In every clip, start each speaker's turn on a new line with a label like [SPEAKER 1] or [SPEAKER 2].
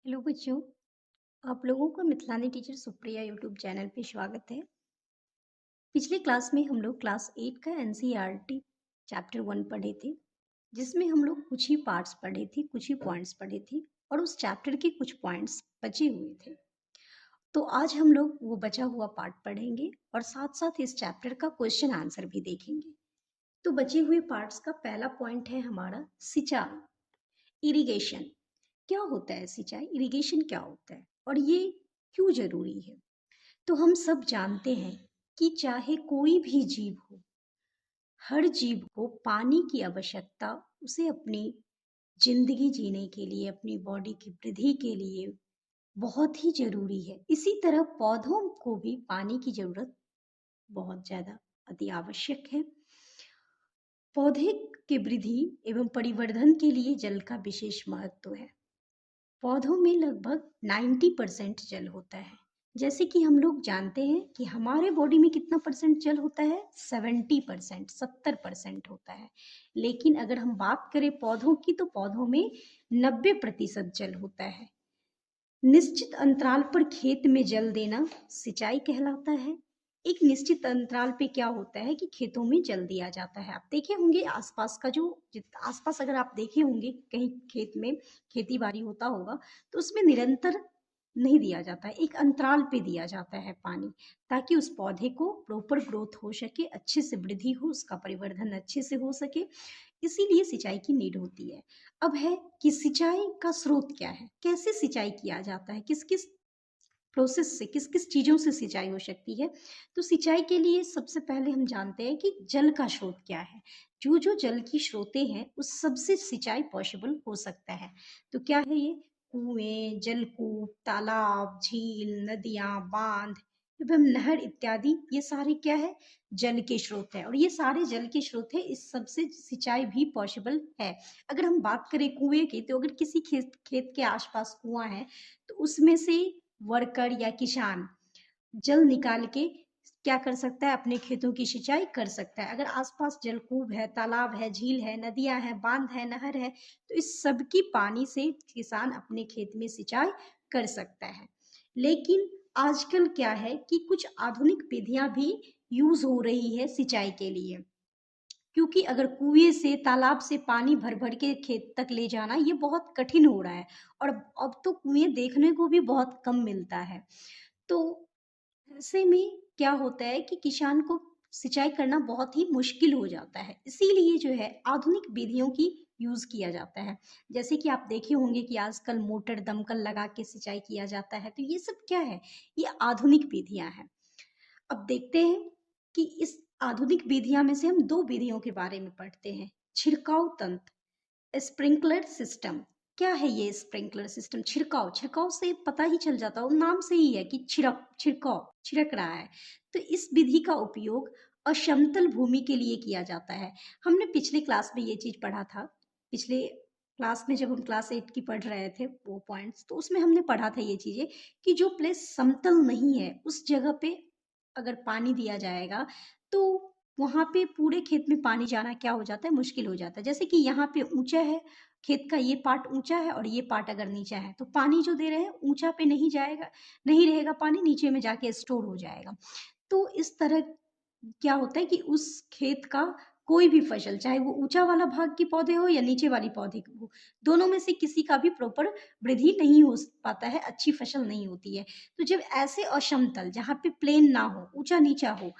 [SPEAKER 1] Hello बच्चों, आप लोगों का मिथिलानी टीचर सुप्रिया यूट्यूब चैनल पे स्वागत है। पिछले क्लास में हम लोग क्लास 8 का एनसीईआरटी चैप्टर 1 पढ़े थे, जिसमें हम लोग कुछ ही पार्ट्स पढ़े थे, कुछ ही पॉइंट्स पढ़े थे और उस चैप्टर के कुछ पॉइंट्स बचे हुए थे। तो आज हम लोग वो बचा हुआ पार्ट पढ़ेंगे और साथ-साथ इस चैप्टर का क्वेश्चन आंसर भी देखेंगे। तो बचे हुए पार्ट्स का पहला पॉइंट है हमारा सिंचाई, इरिगेशन। क्या होता है सिंचाई, इरिगेशन क्या होता है और ये क्यों जरूरी है? तो हम सब जानते हैं कि चाहे कोई भी जीव हो, हर जीव को पानी की आवश्यकता उसे अपनी जिंदगी जीने के लिए, अपनी बॉडी की वृद्धि के लिए बहुत ही जरूरी है। इसी तरह पौधों को भी पानी की जरूरत बहुत ज्यादा अति आवश्यक है। पौधे के वृद्धि एवं परिवर्धन के लिए जल का विशेष महत्व है। पौधों में लगभग 90% जल होता है। जैसे कि हम लोग जानते हैं कि हमारे बॉडी में कितना परसेंट जल होता है, 70%, 70% होता है। लेकिन अगर हम बात करें पौधों की, तो पौधों में 90% जल होता है। निश्चित अंतराल पर खेत में जल देना सिंचाई कहलाता है। एक निश्चित अंतराल पे क्या होता है कि खेतों में जल दिया जाता है। आप देखे होंगे आसपास का जो आसपास अगर आप देखे होंगे कहीं खेत में खेती बाड़ी होता होगा, तो उसमें निरंतर नहीं दिया जाता है, एक अंतराल पे दिया जाता है पानी, ताकि उस पौधे को प्रॉपर ग्रोथ हो सके, अच्छे से वृद्धि हो, उसका परिवर्धन अच्छे से हो सके। इसीलिए सिंचाई की नीड होती है। अब है कि सिंचाई का स्रोत क्या है, कैसे सिंचाई किया जाता है, किस किस प्रोसेस से, किस किस चीज़ों से सिंचाई हो सकती है। तो सिंचाई के लिए सबसे पहले हम जानते हैं कि जल का स्रोत क्या है। जो जो जल की स्रोतें हैं उस सबसे सिंचाई पॉसिबल हो सकता है। तो क्या है ये? कुएं, जलकूप, तालाब, झील, नदियां, बांध एवं नहर इत्यादि, ये सारे क्या है? जल के स्रोत है। और ये सारे जल के स्रोत है, इस सबसे सिंचाई भी पॉसिबल है। अगर हम बात करें कुएं की, तो अगर किसी खेत खेत के आसपास कुआं है, तो उसमें से वर्कर या किसान जल निकाल के क्या कर सकता है? अपने खेतों की सिंचाई कर सकता है। अगर आसपास जलकूप है, तालाब है, झील है, नदियां हैं, बांध है, नहर है, तो इस सब की पानी से किसान अपने खेत में सिंचाई कर सकता है। लेकिन आजकल क्या है कि कुछ आधुनिक विधियां भी यूज हो रही है सिंचाई के लिए, क्योंकि अगर कुएं से, तालाब से पानी भर भर के खेत तक ले जाना ये बहुत कठिन हो रहा है। और अब तो कुएं देखने को भी बहुत कम मिलता है। तो ऐसे में क्या होता है कि किसान को सिंचाई करना बहुत ही मुश्किल हो जाता है। इसीलिए जो है आधुनिक विधियों की यूज किया जाता है। जैसे कि आप देखे होंगे कि आजकल मोटर, दमकल लगा के सिंचाई किया जाता है। तो ये सब क्या है? ये आधुनिक विधियां हैं। अब देखते हैं कि इस आधुनिक विधियां में से हम दो विधियों के बारे में पढ़ते हैं। छिड़काव तंत्र, स्प्रिंकलर सिस्टम। क्या है ये स्प्रिंकलर सिस्टम? छिड़काव, छिड़काव से पता ही चल जाता है, नाम से ही है कि छिड़काव, छिड़क रहा है। तो इस विधि का उपयोग असमतल भूमि के लिए किया जाता है। हमने पिछले क्लास में ये चीज पढ़ा था। पिछले क्लास में जब हम क्लास 8 की पढ़ रहे थे वो पॉइंट्स, तो उसमें हमने पढ़ा था ये चीजें कि जो प्लेस समतल नहीं है उस जगह पे अगर पानी दिया जाएगा, तो वहां पे पूरे खेत में पानी जाना क्या हो जाता है? मुश्किल हो जाता है। जैसे कि यहाँ पे ऊंचा है, खेत का ये पार्ट ऊंचा है और ये पार्ट अगर नीचा है, तो पानी जो दे रहे हैं ऊंचा पे नहीं जाएगा, नहीं रहेगा पानी, नीचे में जाके स्टोर हो जाएगा। तो इस तरह क्या होता है कि उस खेत का कोई भी फसल, चाहे वो ऊंचा वाला भाग की पौधे हो या नीचे वाली पौधे हो, दोनों में से किसी का भी प्रॉपर वृद्धि नहीं हो पाता है, अच्छी फसल नहीं होती है। तो जब ऐसे असमतल, जहाँ पे प्लेन ना हो, ऊंचा नीचा हो,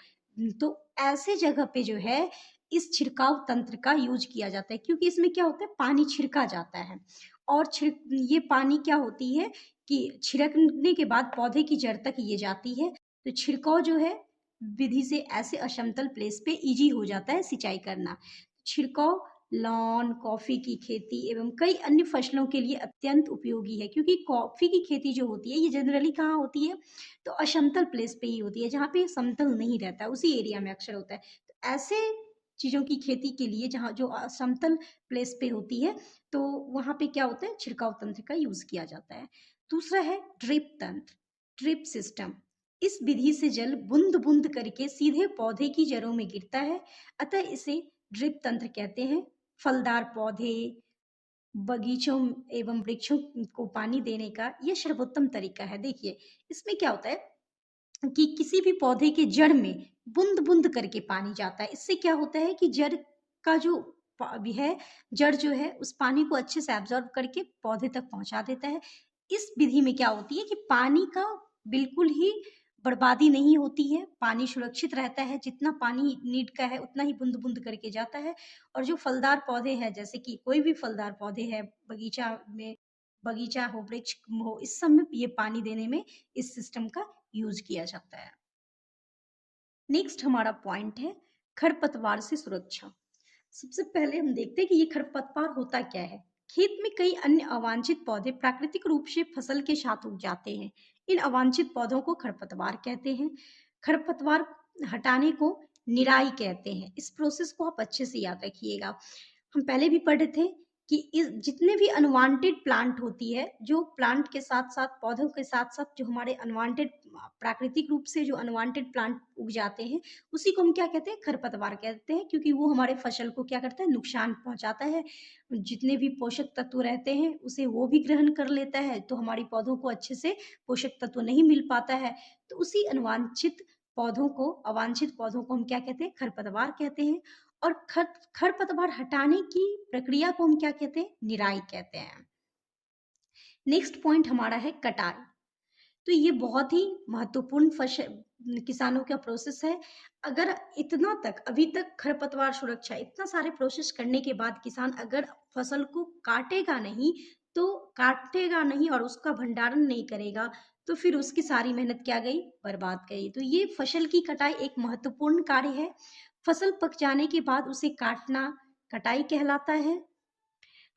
[SPEAKER 1] तो ऐसे जगह पे जो है इस छिड़काव तंत्र का यूज किया जाता है, क्योंकि इसमें क्या होता है? पानी छिड़का जाता है। और ये पानी क्या होती है कि छिड़कने के बाद पौधे की जड़ तक ये जाती है। तो छिड़काव जो है विधि से ऐसे असमतल प्लेस पे इजी हो जाता है सिंचाई करना। छिड़काव लॉन, कॉफी की खेती एवं कई अन्य फसलों के लिए अत्यंत उपयोगी है, क्योंकि कॉफी की खेती जो होती है ये जनरली कहाँ होती है? तो असमतल प्लेस पे ही होती है, जहाँ पे समतल नहीं रहता है, उसी एरिया में अक्सर होता है। तो ऐसे चीजों की खेती के लिए जहाँ जो समतल प्लेस पे होती है, तो वहां पे क्या होता है? छिड़काव तंत्र का यूज किया जाता है। दूसरा है ड्रिप तंत्र, ड्रिप सिस्टम। इस विधि से जल बूंद बूंद करके सीधे पौधे की जड़ों में गिरता है, अतः इसे ड्रिप तंत्र कहते हैं। फलदार पौधे, बगीचों एवं वृक्षों को पानी देने का यह सर्वोत्तम तरीका है। देखिए, इसमें क्या होता है कि किसी भी पौधे के जड़ में बूंद-बूंद करके पानी जाता है। इससे क्या होता है कि जड़ का जो है, जड़ जो है उस पानी को अच्छे से एब्ज़ॉर्ब करके पौधे तक पहुँचा देता है। इस विधि में क्या होती है कि पानी का बिल्कुल ही बर्बादी नहीं होती है, पानी सुरक्षित रहता है, जितना पानी नीड का है उतना ही बूँद-बूँद करके जाता है। और जो फलदार पौधे हैं, जैसे कि कोई भी फलदार पौधे हैं बगीचा हो, वृक्ष हो, इस सब में ये पानी देने में इस सिस्टम का यूज़ किया जाता है। नेक्स्ट हमारा पॉइंट है खरपतवार से सुरक्षा। सबसे पहले हम देखते हैं कि ये खरपतवार होता क्या है। खेत में कई अन्य अवांछित पौधे प्राकृतिक रूप से फसल के साथ उग जाते हैं। इन अवांछित पौधों को खरपतवार कहते हैं। खरपतवार हटाने को निराई कहते हैं। इस प्रोसेस को आप अच्छे से याद रखिएगा। हम पहले भी पढ़े थे कि इस जितने भी अनवांटेड प्लांट होती है, जो प्लांट के साथ-साथ पौधों के साथ-साथ जो हमारे अनवांटेड प्राकृतिक रूप से जो अनवांटेड प्लांट उग जाते हैं, उसी को हम क्या कहते हैं? खरपतवार कहते हैं, क्योंकि वो हमारे फसल को क्या करता है? नुकसान पहुँचाता है। जितने भी पोषक तत्व रहते हैं, उसे वो भी ग्रहण कर लेता है, तो हमारी पौधों को अच्छे से पोषक तत्व नहीं मिल पाता है। तो उसी अवांछित पौधों को हम क्या कहते हैं? खरपतवार कहते हैं। और खरपतवार हटाने की प्रक्रिया को हम क्या कहते हैं? निराई कहते हैं। नेक्स्ट पॉइंट हमारा है कटाई। तो ये बहुत ही महत्वपूर्ण किसानों का प्रोसेस है। अगर इतना तक अभी तक खरपतवार सुरक्षा इतना सारे प्रोसेस करने के बाद किसान अगर फसल को काटेगा नहीं और उसका भंडारण नहीं करेगा, तो फिर उसकी सारी मेहनत क्या गई? बर्बाद गई। तो ये फसल की कटाई एक महत्वपूर्ण कार्य है। फसल पक जाने के बाद उसे काटना कटाई कहलाता है।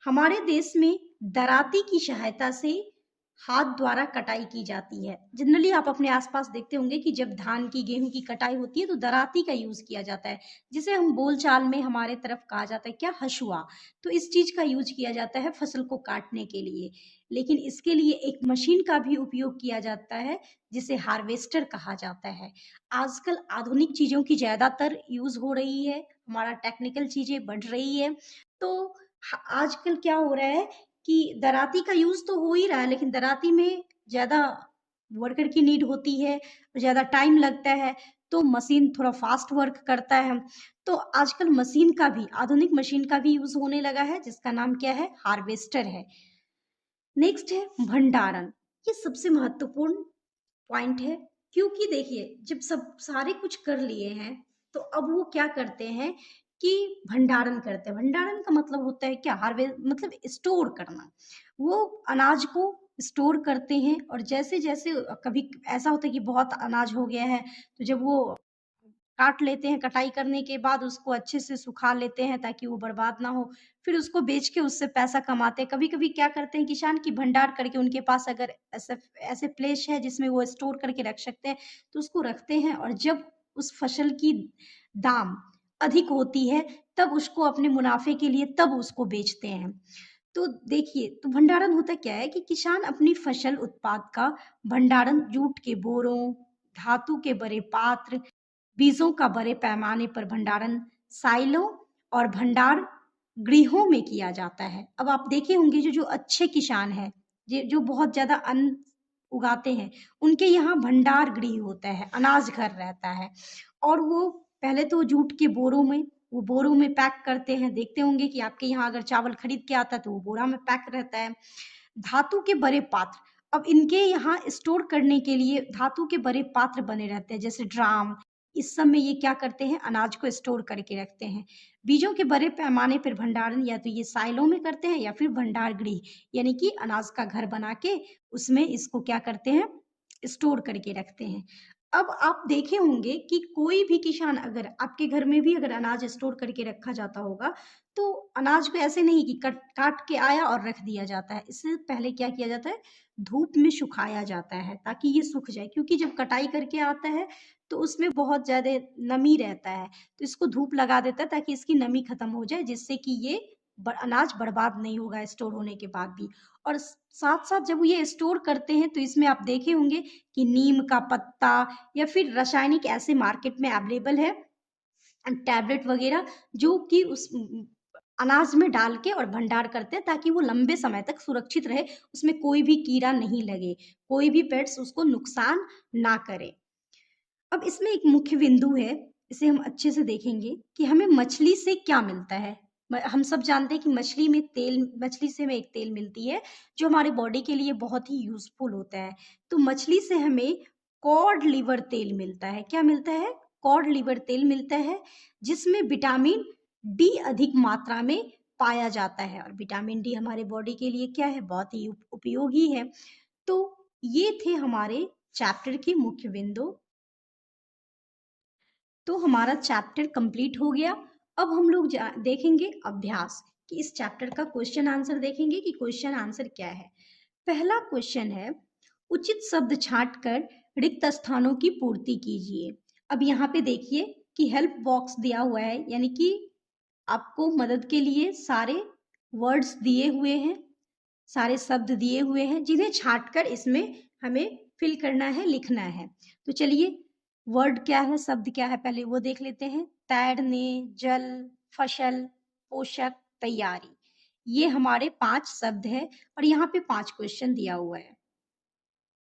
[SPEAKER 1] हमारे देश में दराती की सहायता से हाथ द्वारा कटाई की जाती है। जनरली आप अपने आसपास देखते होंगे कि जब धान की, गेहूँ की कटाई होती है तो दराती का यूज़ किया जाता है, जिसे हम बोलचाल में हमारे तरफ कहा जाता है क्या? हँसुआ। तो इस चीज़ का यूज़ किया जाता है फसल को काटने के लिए। लेकिन इसके लिए एक मशीन का भी उपयोग किया जाता है, जिसे हार्वेस्टर कहा जाता है। आजकल आधुनिक चीज़ों की ज़्यादातर यूज़ हो रही है, हमारा टेक्निकल चीज़ें बढ़ रही है। तो आजकल क्या हो रहा है कि दराती का यूज़ तो हो ही रहा है, लेकिन दराती में ज़्यादा वर्कर की नीड होती है, ज़्यादा टाइम लगता है, तो मशीन थोड़ा फ़ास्ट वर्क करता है। तो आजकल आधुनिक मशीन का भी यूज़ होने लगा है, जिसका नाम क्या है? हार्वेस्टर है। नेक्स्ट है भंडारण। ये सबसे महत्वपूर्ण पॉइंट है, क्योंकि देखिए जब सब सारे कुछ कर लिए हैं, तो अब वो क्या करते हैं कि भंडारण करते हैं। भंडारण का मतलब होता है क्या? मतलब स्टोर करना। वो अनाज को स्टोर करते हैं और जैसे-जैसे कभी ऐसा होता है कि बहुत अनाज हो गया है, तो जब वो काट लेते हैं, कटाई करने के बाद उसको अच्छे से सुखा लेते हैं ताकि वो बर्बाद ना हो। फिर उसको बेच के उससे पैसा कमाते हैं। कभी-कभी क्या करते हैं किसान कि भंडार करके उनके पास अगर ऐसे ऐसे प्लेस है जिसमें वो स्टोर करके रख सकते हैं, तो उसको रखते हैं और जब उस फसल की दाम अधिक होती है, तब उसको अपने मुनाफ़े के लिए तब उसको बेचते हैं। तो देखिए, तो भंडारण होता क्या है कि किसान अपनी फसल उत्पाद का भंडारण जूट के बोरों, धातु के बड़े पात्र, बीजों का बड़े पैमाने पर भंडारण साइलों और भंडार गृहों में किया जाता है। अब आप देखे होंगे जो अच्छे किसान हैं, जो बहुत ज़्यादा अन्न उगाते हैं, उनके यहाँ भंडार गृह होता है, अनाज घर रहता है और वो पहले तो जूट के बोरों में पैक करते हैं। देखते होंगे कि आपके यहाँ अगर चावल खरीद के आता है तो वो बोरा में पैक रहता है। धातु के बड़े पात्र, अब इनके यहाँ स्टोर करने के लिए धातु के बड़े पात्र बने रहते हैं, जैसे ड्राम। इस सब में ये क्या करते हैं? अनाज को स्टोर करके रखते हैं। बीजों के बड़े पैमाने पर भंडारण या तो ये साइलों में करते हैं या फिर भंडार गृह, यानी कि अनाज का घर बना के उसमें इसको क्या करते हैं? स्टोर करके रखते हैं। अब आप देखे होंगे कि कोई भी किसान अगर आपके घर में भी अगर अनाज स्टोर करके रखा जाता होगा, तो अनाज को ऐसे नहीं कि काट के आया और रख दिया जाता है। इससे पहले क्या किया जाता है? धूप में सुखाया जाता है ताकि ये सूख जाए, क्योंकि जब कटाई करके आता है तो उसमें बहुत ज़्यादा नमी रहता है, तो इसको धूप लगा देता है ताकि इसकी नमी खत्म हो जाए, जिससे कि ये अनाज बर्बाद नहीं होगा स्टोर होने के बाद भी। और साथ-साथ जब ये स्टोर करते हैं तो इसमें आप देखे होंगे कि नीम का पत्ता या फिर रासायनिक ऐसे मार्केट में अवेलेबल है टैबलेट वगैरह, जो कि उस अनाज में डाल के और भंडार करते हैं ताकि वो लंबे समय तक सुरक्षित रहे, उसमें कोई भी कीड़ा नहीं लगे, कोई भी पेट्स उसको नुकसान ना करे। अब इसमें एक मुख्य बिंदु है, इसे हम अच्छे से देखेंगे कि हमें मछली से क्या मिलता है। हम सब जानते हैं कि मछली से हमें एक तेल मिलती है जो हमारे बॉडी के लिए बहुत ही यूजफुल होता है। तो मछली से हमें कॉड लिवर तेल मिलता है। क्या मिलता है? कॉड लिवर तेल मिलता है, जिसमें विटामिन डी अधिक मात्रा में पाया जाता है, और विटामिन डी हमारे बॉडी के लिए क्या है? बहुत ही उपयोगी है। तो ये थे हमारे चैप्टर की मुख्य बिंदु। तो हमारा चैप्टर कंप्लीट हो गया। अब हम लोग देखेंगे अभ्यास, कि इस चैप्टर का क्वेश्चन आंसर देखेंगे कि क्वेश्चन आंसर क्या है। पहला क्वेश्चन है, उचित शब्द छांट कर रिक्त स्थानों की पूर्ति कीजिए। अब यहाँ पे देखिए कि हेल्प बॉक्स दिया हुआ है, यानी कि आपको मदद के लिए सारे वर्ड्स दिए हुए हैं, सारे शब्द दिए हुए हैं, जिन्हें छांट कर इसमें हमें फिल करना है, लिखना है। तो चलिए, वर्ड क्या है, शब्द क्या है, पहले वो देख लेते हैं। तैरने, जल, फसल, पोषक, तैयारी, ये हमारे 5 शब्द है, और यहाँ पे 5 क्वेश्चन दिया हुआ है।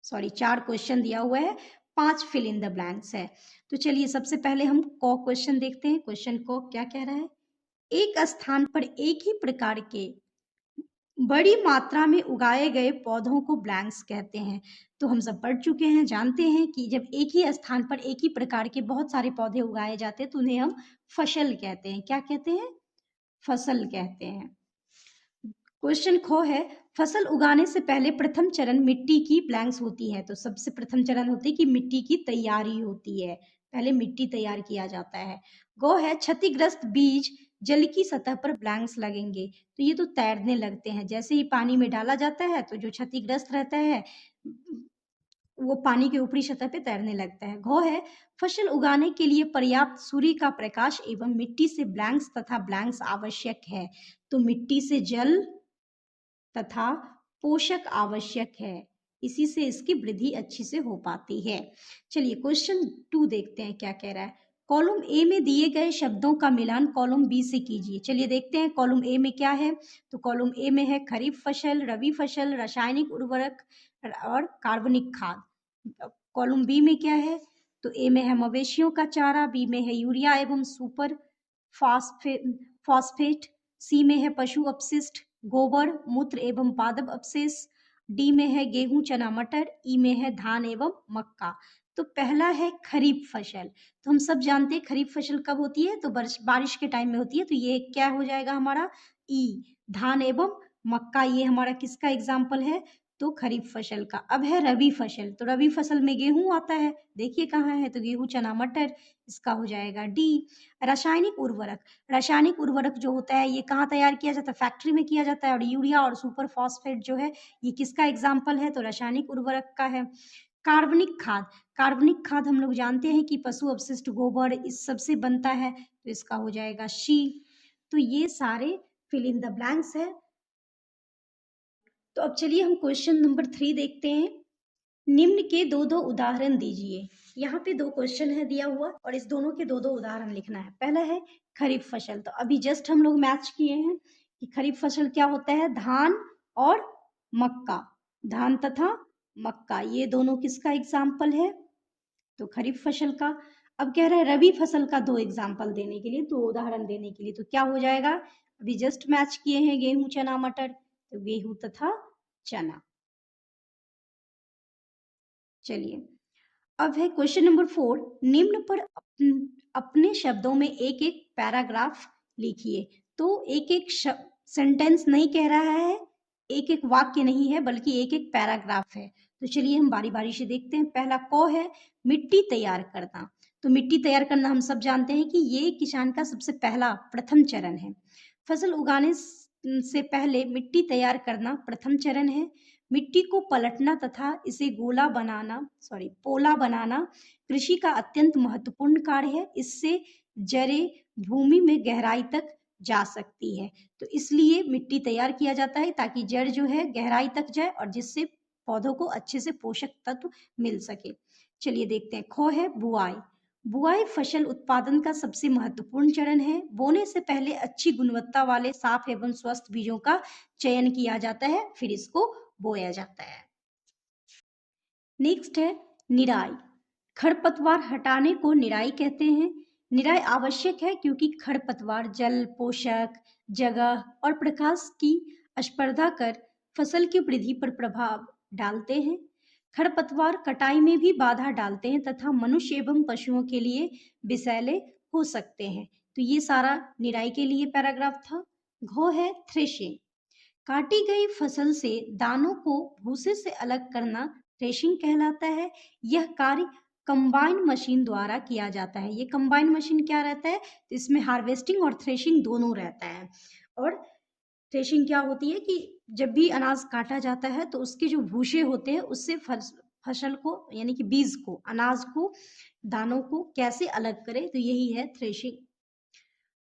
[SPEAKER 1] सॉरी, 4 क्वेश्चन दिया हुआ है, 5 फिल इन द ब्लैंक्स है। तो चलिए, सबसे पहले हम को क्वेश्चन देखते हैं। क्वेश्चन को क्या कह रहा है? एक स्थान पर एक ही प्रकार के बड़ी मात्रा में उगाए गए पौधों को ब्लैंक्स कहते हैं। तो हम सब पढ़ चुके हैं, जानते हैं कि जब एक ही स्थान पर एक ही प्रकार के बहुत सारे पौधे उगाए जाते हैं तो उन्हें हम फसल कहते हैं। क्या कहते हैं? फसल कहते हैं। क्वेश्चन खो है, फसल उगाने से पहले प्रथम चरण मिट्टी की ब्लैंक्स होती है। तो सबसे प्रथम चरण होती है कि मिट्टी की तैयारी होती है, पहले मिट्टी तैयार किया जाता है। गो है, क्षतिग्रस्त बीज जल की सतह पर ब्लैंक्स लगेंगे। तो ये तो तैरने लगते हैं, जैसे ही पानी में डाला जाता है तो जो क्षतिग्रस्त रहता है वो पानी के ऊपरी सतह पे तैरने लगता है। घ है, फसल उगाने के लिए पर्याप्त सूर्य का प्रकाश एवं मिट्टी से ब्लैंक्स तथा ब्लैंक्स आवश्यक है। तो मिट्टी से जल तथा पोषक आवश्यक है, इसी से इसकी वृद्धि अच्छी से हो पाती है। चलिए, क्वेश्चन 2 देखते हैं क्या कह रहा है। कॉलम ए में दिए गए शब्दों का मिलान कॉलम बी से कीजिए। चलिए देखते हैं कॉलम ए में क्या है। तो कॉलम ए में है खरीफ फसल, रबी फसल, रासायनिक उर्वरक और कार्बनिक खाद। कॉलम बी में क्या है? तो ए में है मवेशियों का चारा, बी में है यूरिया एवं सुपर फॉस्फेट, सी में है पशु अपशिष्ट, गोबर, मूत्र एवं पादप अवशेष, डी में है गेहूं, चना, मटर, ई में है धान एवं मक्का। तो पहला है खरीफ फसल। तो हम सब जानते हैं खरीफ फसल कब होती है? तो बारिश के टाइम में होती है। तो ये क्या हो जाएगा हमारा? ई, धान एवं मक्का, ये हमारा किसका एग्जाम्पल है? तो खरीफ फसल का। अब है रबी फसल। तो रबी फसल में गेहूं आता है, देखिए कहाँ है? तो गेहूं, चना, मटर, इसका हो जाएगा डी। रासायनिक उर्वरक, रासायनिक उर्वरक जो होता है ये कहाँ तैयार किया जाता है? फैक्ट्री में किया जाता है। और यूरिया और सुपर फॉस्फेट जो है ये किसका एग्जाम्पल है? तो रासायनिक उर्वरक का है। कार्बनिक खाद, कार्बनिक खाद हम लोग जानते हैं कि पशु अपशिष्ट, गोबर, इस सब से बनता है। तो इसका हो जाएगा शी। तो ये सारे फिल इन द ब्लैंक्स है। तो अब चलिए हम क्वेश्चन नंबर 3 देखते हैं। निम्न के 2-2 उदाहरण दीजिए। यहाँ पे 2 क्वेश्चन है दिया हुआ, और इस दोनों के 2-2 उदाहरण लिखना है। पहला है खरीफ फसल। तो अभी जस्ट हम लोग मैच किए हैं कि खरीफ फसल क्या होता है? धान और मक्का, धान तथा मक्का, ये दोनों किसका एग्जाम्पल है? तो खरीफ फसल का। अब कह रहा है रबी फसल का 2 एग्जाम्पल देने के लिए, 2 उदाहरण देने के लिए। तो क्या हो जाएगा? अभी जस्ट मैच किए हैं गेहूं, चना, मटर, तो गेहूं तथा चना। चलिए, अब है क्वेश्चन नंबर 4। निम्न पर अपने शब्दों में एक एक पैराग्राफ लिखिए। तो एक एक सेंटेंस नहीं कह रहा है, एक एक वाक्य नहीं है, बल्कि एक एक पैराग्राफ है। तो चलिए हम बारी बारी से देखते हैं। पहला क है, मिट्टी तैयार करना। तो मिट्टी तैयार करना हम सब जानते हैं कि ये किसान का सबसे पहला प्रथम चरण है। फसल उगाने से पहले मिट्टी तैयार करना प्रथम चरण है। मिट्टी को पलटना तथा इसे पोला बनाना कृषि का अत्यंत महत्वपूर्ण कार्य है। इससे जड़ें भूमि में गहराई तक जा सकती है। तो इसलिए मिट्टी तैयार किया जाता है ताकि जड़ जो है गहराई तक जाए, और जिससे पौधों को अच्छे से पोषक तत्व मिल सके। चलिए देखते हैं। ख है बुआई। बुआई फसल उत्पादन का सबसे महत्वपूर्ण चरण है। बोने से पहले अच्छी गुणवत्ता वाले साफ एवं स्वस्थ बीजों का चयन किया जाता है, फिर इसको बोया जाता है। नेक्स्ट है निराई। खरपतवार हटाने को निराई कहते हैं। निराई आवश्यक है क्योंकि खरपतवार जल, पोषक, जगह और प्रकाश की अस्पर्धा कर फसल की वृद्धि पर प्रभाव डालते हैं। खरपतवार कटाई में भी बाधा डालते हैं तथा मनुष्य एवं पशुओं के लिए विषैले हो सकते हैं। तो ये सारा निराई के लिए पैराग्राफ था। घो है थ्रेशिंग। काटी गई फसल से दानों को भूसे से अलग करना थ्रेशिंग कहलाता है। यह कार्य कंबाइन मशीन द्वारा किया जाता है। ये कंबाइन मशीन क्या रहता है, तो इसमें हार्वेस्टिंग और थ्रेशिंग दोनों रहता है। और थ्रेशिंग क्या होती है कि जब भी अनाज काटा जाता है तो उसके जो भूसे होते हैं उससे फसल को यानी कि बीज को, अनाज को, दानों को कैसे अलग करें, तो यही है थ्रेशिंग।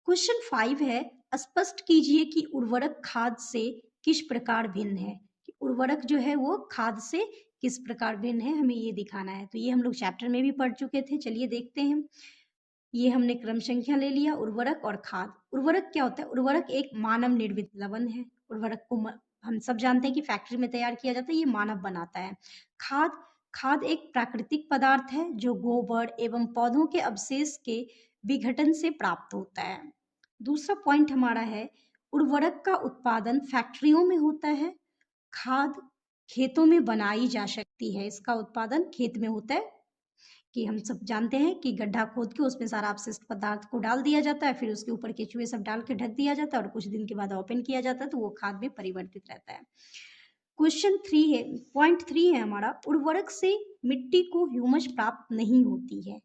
[SPEAKER 1] क्वेश्चन 5 है, स्पष्ट कीजिए कि उर्वरक खाद से किस प्रकार भिन्न है। कि उर्वरक जो है वो खाद से किस प्रकार भिन्न है, हमें ये दिखाना है। तो ये हम लोग चैप्टर में भी पढ़ चुके थे, चलिए देखते हैं। ये हमने क्रम संख्या ले लिया, उर्वरक और खाद। उर्वरक क्या होता है? उर्वरक एक मानव निर्मित लवण है। उर्वरक को हम सब जानते हैं कि फैक्ट्री में तैयार किया जाता है, ये मानव बनाता है। खाद खाद एक प्राकृतिक पदार्थ है जो गोबर एवं पौधों के अवशेष के विघटन से प्राप्त होता है। दूसरा पॉइंट हमारा है, उर्वरक का उत्पादन फैक्ट्रियों में होता है। खाद खेतों में बनाई जा सकती है। इसका उत्पादन खेत में होता है कि हम सब जानते हैं कि गड्ढा खोद के उसमें सारा अपशिष्ट पदार्थ को डाल दिया जाता है, फिर उसके ऊपर केचुए सब डाल के ढक दिया जाता है और कुछ दिन के बाद ओपन किया जाता है तो वो खाद में परिवर्तित रहता है। क्वेश्चन 3 है, पॉइंट 3 है हमारा, उर्वरक से मिट्टी को ह्यूमस प्राप्त नहीं होती है।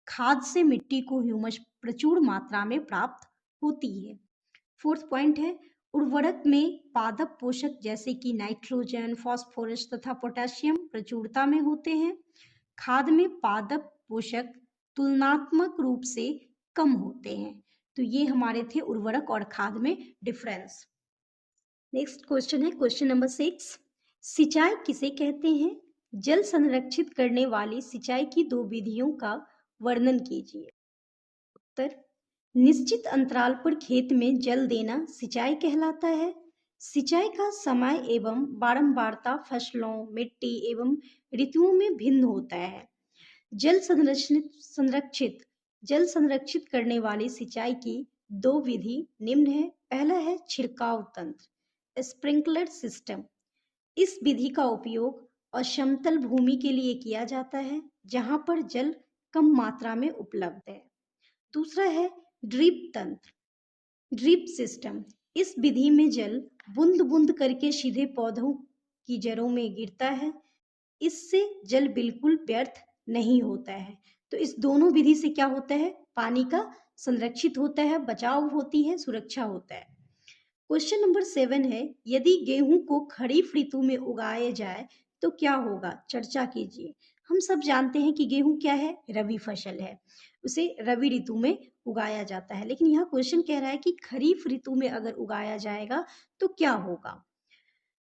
[SPEAKER 1] खाद से मिट्टी को ह्यूमस प्रचुर मात्रा में प्राप्त होती है। फोर्थ पॉइंट है, उर्वरक में पादप पोषक जैसे कि नाइट्रोजन, फास्फोरस तथा पोटेशियम प्रचुरता में होते हैं। खाद में पादप पोषक तुलनात्मक रूप से कम होते हैं। तो ये हमारे थे उर्वरक और खाद में डिफरेंस। नेक्स्ट क्वेश्चन है क्वेश्चन नंबर 6, सिंचाई किसे कहते हैं? जल संरक्षित करने वाली सिंचाई की दो विधियों का वर्णन कीजिए। उत्तर, निश्चित अंतराल पर खेत में जल देना सिंचाई कहलाता है। सिंचाई का समय एवं बारंबारता फसलों, मिट्टी एवं ऋतुओं में भिन्न होता है। जल संरक्षित जल संरक्षित करने वाली सिंचाई की दो विधि निम्न है। पहला है छिड़काव तंत्र, स्प्रिंकलर सिस्टम। इस विधि का उपयोग असमतल भूमि के लिए किया जाता है जहां पर जल कम मात्रा में उपलब्ध है। दूसरा है ड्रिप तंत्र, ड्रिप सिस्टम। इस विधि में जल बूंद बूंद करके सीधे पौधों की जड़ों में गिरता है। इससे जल बिल्कुल व्यर्थ नहीं होता है। तो इस दोनों विधि से क्या होता है, पानी का संरक्षित होता है, बचाव होती है, सुरक्षा होता है। क्वेश्चन नंबर 7 है, यदि गेहूं को खरीफ ऋतु में उगाया जाए तो क्या होगा, चर्चा कीजिए। हम सब जानते हैं कि गेहूं क्या है, रबी फसल है, उसे रबी ऋतु में उगाया जाता है। लेकिन यह क्वेश्चन कह रहा है कि खरीफ ऋतु में अगर उगाया जाएगा तो क्या होगा।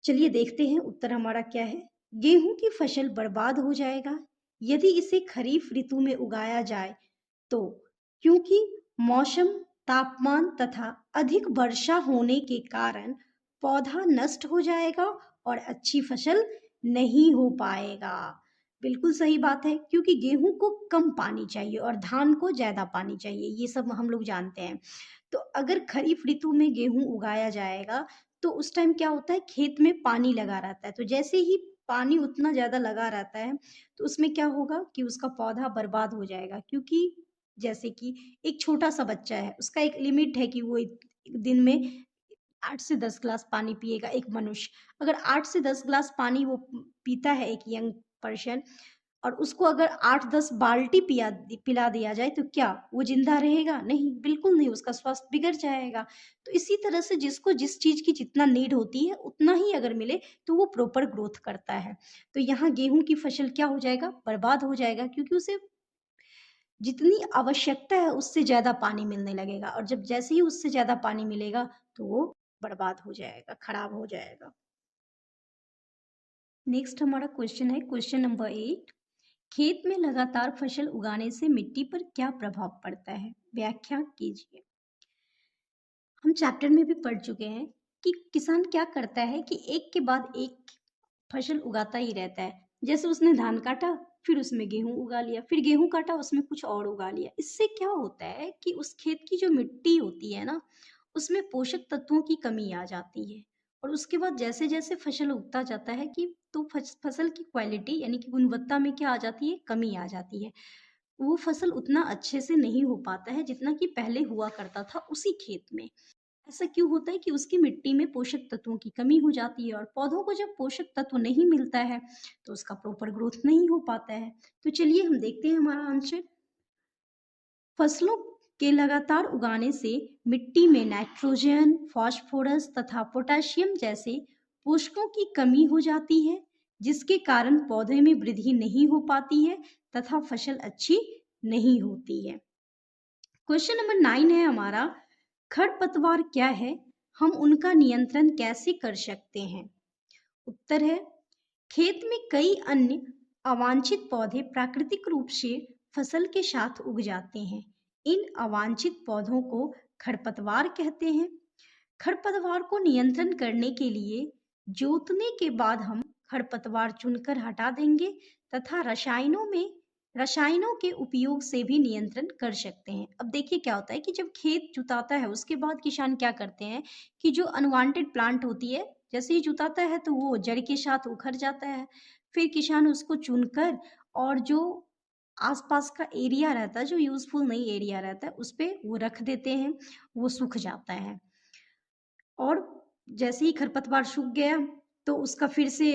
[SPEAKER 1] चलिए देखते हैं उत्तर हमारा क्या है। गेहूं की फसल बर्बाद हो जाएगा यदि इसे खरीफ ऋतु में उगाया जाए तो, क्योंकि मौसम, तापमान तथा अधिक वर्षा होने के कारण पौधा नष्ट हो जाएगा और अच्छी फसल नहीं हो पाएगा। बिल्कुल सही बात है, क्योंकि गेहूं को कम पानी चाहिए और धान को ज्यादा पानी चाहिए, ये सब हम लोग जानते हैं। तो अगर खरीफ ऋतु में गेहूं उगाया जाएगा तो उस टाइम क्या होता है, खेत में पानी लगा रहता है। तो जैसे ही पानी उतना ज्यादा लगा रहता है तो उसमें क्या होगा कि उसका पौधा बर्बाद हो जाएगा। क्योंकि जैसे कि एक छोटा सा बच्चा है, उसका एक लिमिट है कि वो एक दिन में 8 से 10 ग्लास पानी पिएगा एक मनुष्य। अगर 8 से 10 ग्लास पानी वो पीता है एक यंग पर्सन, और उसको अगर 8-10 बाल्टी पिला दिया जाए तो क्या वो जिंदा रहेगा? नहीं, बिल्कुल नहीं, उसका स्वास्थ्य बिगड़ जाएगा। तो इसी तरह से जिसको जिस चीज की जितना नीड होती है उतना ही अगर मिले तो वो प्रॉपर ग्रोथ करता है। तो यहाँ गेहूं की फसल क्या हो जाएगा, बर्बाद हो जाएगा, क्योंकि उसे जितनी आवश्यकता है उससे ज्यादा पानी मिलने लगेगा, और जब जैसे ही उससे ज्यादा पानी मिलेगा तो वो बर्बाद हो जाएगा, खराब हो जाएगा। नेक्स्ट हमारा क्वेश्चन है क्वेश्चन नंबर 8, खेत में लगातार फसल उगाने से मिट्टी पर क्या प्रभाव पड़ता है? व्याख्या कीजिए। हम चैप्टर में भी पढ़ चुके हैं कि किसान क्या करता है कि एक के बाद एक फसल उगाता ही रहता है। जैसे उसने धान काटा, फिर उसमें गेहूँ उगा लिया, फिर गेहूँ काटा, उसमें कुछ और उगा लिया। इससे क्या होता है कि उस खेत की जो मिट्टी होती है ना, उसमें पोषक तत्वों की कमी आ जाती है। और उसके बाद जैसे-जैसे फसल उगता जाता है कि तो फसल की क्वालिटी यानी कि गुणवत्ता में क्या आ जाती है? कमी आ जाती है। वो फसल उतना अच्छे से नहीं हो पाता है जितना कि पहले हुआ करता था उसी खेत में। ऐसा क्यों होता है कि उसकी मिट्टी में पोषक तत्वों की कमी हो जाती है और पौधों को जब पोषक तत्व नहीं मिलता है तो उसका प्रॉपर ग्रोथ नहीं हो पाता है। तो चलिए हम देखते हैं हमारा आंसर। फसलों के लगातार उगाने से मिट्टी में नाइट्रोजन, फास्फोरस तथा पोटेशियम जैसे पोषकों की कमी हो जाती है, जिसके कारण पौधे में वृद्धि नहीं हो पाती है तथा फसल अच्छी नहीं होती है। क्वेश्चन नंबर 9 है हमारा, खरपतवार क्या है? हम उनका नियंत्रण कैसे कर सकते हैं? उत्तर है, खेत में कई अन्य अवांछित पौधे प्राकृतिक रूप से फसल के साथ उग जाते हैं। इन अवांछित पौधों को खरपतवार कहते हैं। खरपतवार को नियंत्रण करने के लिए जोतने के बाद हम खरपतवार चुनकर हटा देंगे तथा रसायनों के उपयोग से भी नियंत्रण कर सकते हैं। अब देखिए क्या होता है कि जब खेत जुताता है उसके बाद किसान क्या करते हैं कि जो अनवांटेड प्लांट होती है, जैसे ही जुताता है तो वो जड़ के साथ उखड़ जाता है। फिर किसान उसको चुनकर और जो आसपास का एरिया रहता है, जो यूजफुल नहीं एरिया रहता है, उस पे वो रख देते हैं, वो सूख जाता है। और जैसे ही खरपतवार सूख गया तो उसका फिर से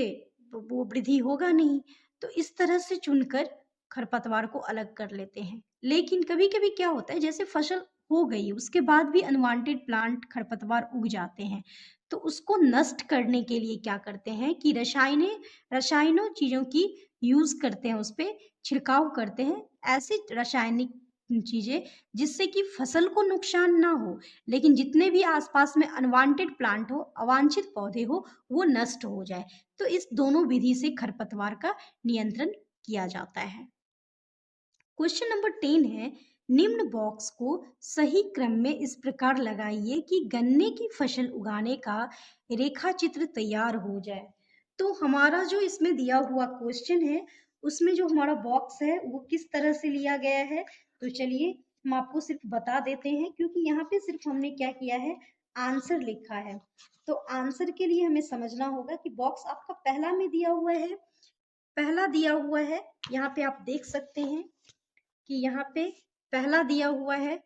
[SPEAKER 1] वो वृद्धि होगा नहीं। तो इस तरह से चुनकर खरपतवार को अलग कर लेते हैं। लेकिन कभी-कभी क्या होता है, जैसे फसल हो गई उसके बाद भी अनवांटेड प्लांट खरपतवार उग जाते हैं। तो उसको नष्ट करने के लिए क्या करते हैं कि रसायनों चीज़ों की यूज़ करते हैं, उस पे छिड़काव करते हैं। ऐसी रासायनिक चीज़ें जिससे कि फसल को नुकसान ना हो, लेकिन जितने भी आसपास में अनवांटेड प्लांट हो, अवांछित पौधे हो, वो नष्ट हो जाए। तो इस दोनों विधि से खरपतवार का नियंत्रण किया जाता है। क्वेश्चन नंबर 10 है, निम्न बॉक्स को सही क्रम में इस प्रकार लगाइए कि गन्ने की फसल उगाने का रेखा चित्र तैयार हो जाए। तो हमारा जो इसमें दिया हुआ क्वेश्चन है, उसमें जो हमारा बॉक्स है वो किस तरह से लिया गया है, तो चलिए हम आपको सिर्फ बता देते हैं, क्योंकि यहाँ पे सिर्फ हमने क्या किया है, आंसर लिखा है। तो आंसर के लिए हमें समझना होगा कि बॉक्स आपका पहला में दिया हुआ है, पहला दिया हुआ है, यहाँ पे आप देख सकते हैं कि यहाँ पे पहला दिया हुआ है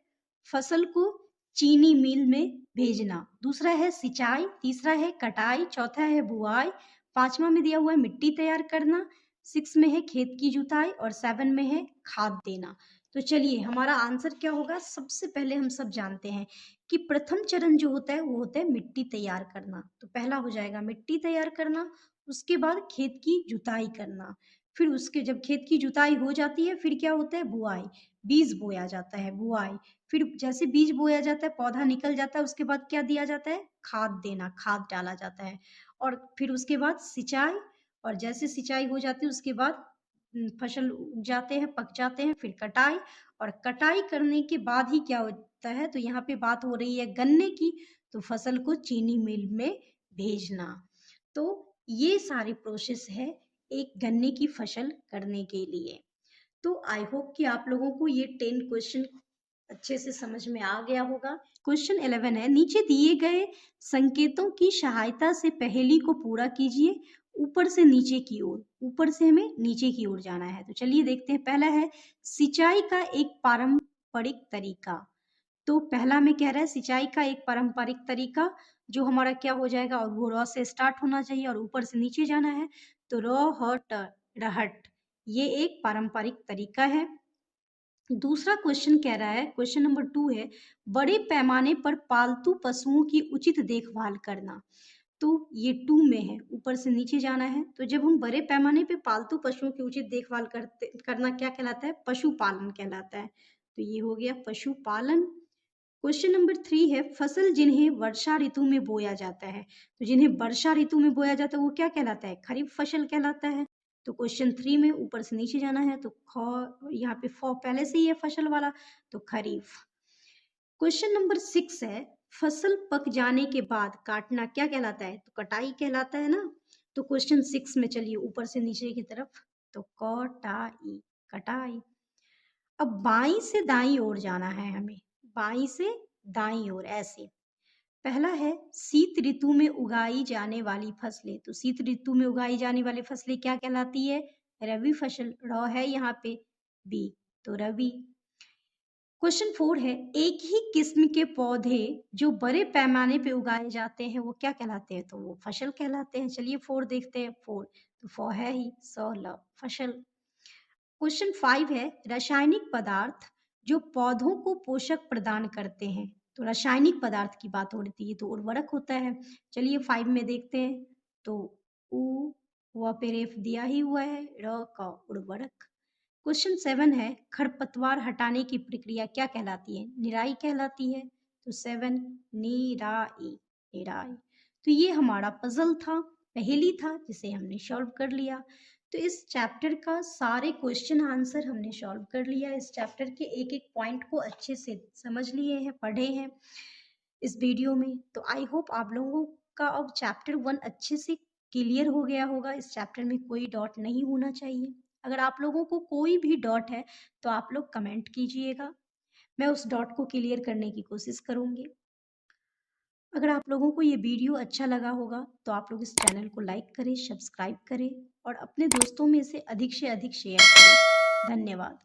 [SPEAKER 1] फसल को चीनी मिल में भेजना, दूसरा है सिंचाई, तीसरा है कटाई, चौथा है बुआई, पांचवा में दिया हुआ है मिट्टी तैयार करना, 6 में है खेत की जुताई और 7 में है खाद देना। तो चलिए हमारा आंसर क्या होगा। सबसे पहले हम सब जानते हैं कि प्रथम चरण जो होता है वो होता है मिट्टी तैयार करना। तो पहला हो जाएगा मिट्टी तैयार करना, उसके बाद खेत की जुताई करना, फिर उसके जब खेत की जुताई हो जाती है फिर क्या होता है, बुआई, बीज बोया जाता है, बुआई, फिर जैसे बीज बोया जाता है पौधा निकल जाता है, उसके बाद क्या दिया जाता है, खाद देना, खाद डाला जाता है, और फिर उसके बाद सिंचाई, और जैसे सिंचाई हो जाती है उसके बाद फसल उग जाते हैं, पक जाते हैं, फिर कटाई, और कटाई करने के बाद ही क्या होता है, तो यहाँ पे बात हो रही है गन्ने की, तो फसल को चीनी मिल में भेजना। तो ये सारी प्रोसेस है एक गन्ने की फसल करने के लिए। तो आई होप कि आप लोगों को ये 10 क्वेश्चन अच्छे से समझ में आ गया होगा। क्वेश्चन 11 है, नीचे दिए गए संकेतों की सहायता से पहेली को पूरा कीजिए, ऊपर से नीचे की ओर, ऊपर से हमें नीचे की ओर जाना है। तो चलिए देखते हैं। पहला है सिंचाई का एक पारंपरिक तरीका। तो पहला में कह रहा है सिंचाई का एक पारंपरिक तरीका, जो हमारा क्या हो जाएगा, और वो र से स्टार्ट होना चाहिए और ऊपर से नीचे जाना है। तो र ह ट रहट, ये एक पारंपरिक तरीका है। दूसरा क्वेश्चन कह रहा है, क्वेश्चन नंबर 2 है, बड़े पैमाने पर पालतू पशुओं की उचित देखभाल करना। तो ये 2 में है, ऊपर से नीचे जाना है। तो जब हम बड़े पैमाने पे पालतू पशुओं की उचित देखभाल करना क्या कहलाता है, पशुपालन कहलाता है। तो ये हो गया पशुपालन। क्वेश्चन नंबर 3 है, फसल जिन्हें वर्षा ऋतु में बोया जाता है। तो जिन्हें वर्षा ऋतु में बोया जाता है वो क्या कहलाता है, खरीफ फसल कहलाता है। तो क्वेश्चन 3 में ऊपर से नीचे जाना है, तो ख यहाँ पे फ पहले से ही है फसल वाला, तो खरीफ। क्वेश्चन नंबर 6 है, फसल पक जाने के बाद काटना क्या कहलाता है? तो कटाई कहलाता है ना। तो क्वेश्चन 6 में चलिए ऊपर से नीचे की तरफ, तो कटाई, कटाई। अब बाईं से दाईं ओर जाना है हमें, बाईं से दाईं ओर ऐसे। पहला है शीत ऋतु में उगाई जाने वाली फसलें, तो शीत ऋतु में उगाई जाने वाली फसलें क्या कहलाती है? रबी फसल। र है यहाँ पे बी, तो रबी। क्वेश्चन 4 है, एक ही किस्म के पौधे जो बड़े पैमाने पे उगाए जाते हैं वो क्या कहलाते हैं? तो वो फसल कहलाते हैं। चलिए 4 देखते हैं। 4 तो फ है ही, स ल फसल। क्वेश्चन 5 है, रासायनिक पदार्थ जो पौधों को पोषक प्रदान करते हैं, तो रासायनिक पदार्थ की बात हो रही है, तो उर्वरक होता है। चलिए 5 में देखते हैं, तो उ व पे रेफ दिया ही हुआ है, र का उर्वरक। क्वेश्चन 7 है, खरपतवार हटाने की प्रक्रिया क्या कहलाती है? निराई कहलाती है। तो 7 निराई, निराई। तो ये हमारा पजल था, पहेली था, जिसे हमने सॉल्व कर लिया। तो इस चैप्टर का सारे क्वेश्चन आंसर हमने सॉल्व कर लिया। इस चैप्टर के एक एक पॉइंट को अच्छे से समझ लिए हैं, पढ़े हैं इस वीडियो में। तो आई होप आप लोगों का अब चैप्टर 1 अच्छे से क्लियर हो गया होगा। इस चैप्टर में कोई डॉट नहीं होना चाहिए। अगर आप लोगों को कोई भी डॉट है तो आप लोग कमेंट कीजिएगा, मैं उस डॉट को क्लियर करने की कोशिश करूँगी। अगर आप लोगों को ये वीडियो अच्छा लगा होगा तो आप लोग इस चैनल को लाइक करें, सब्सक्राइब करें और अपने दोस्तों में से अधिक शेयर करें। धन्यवाद।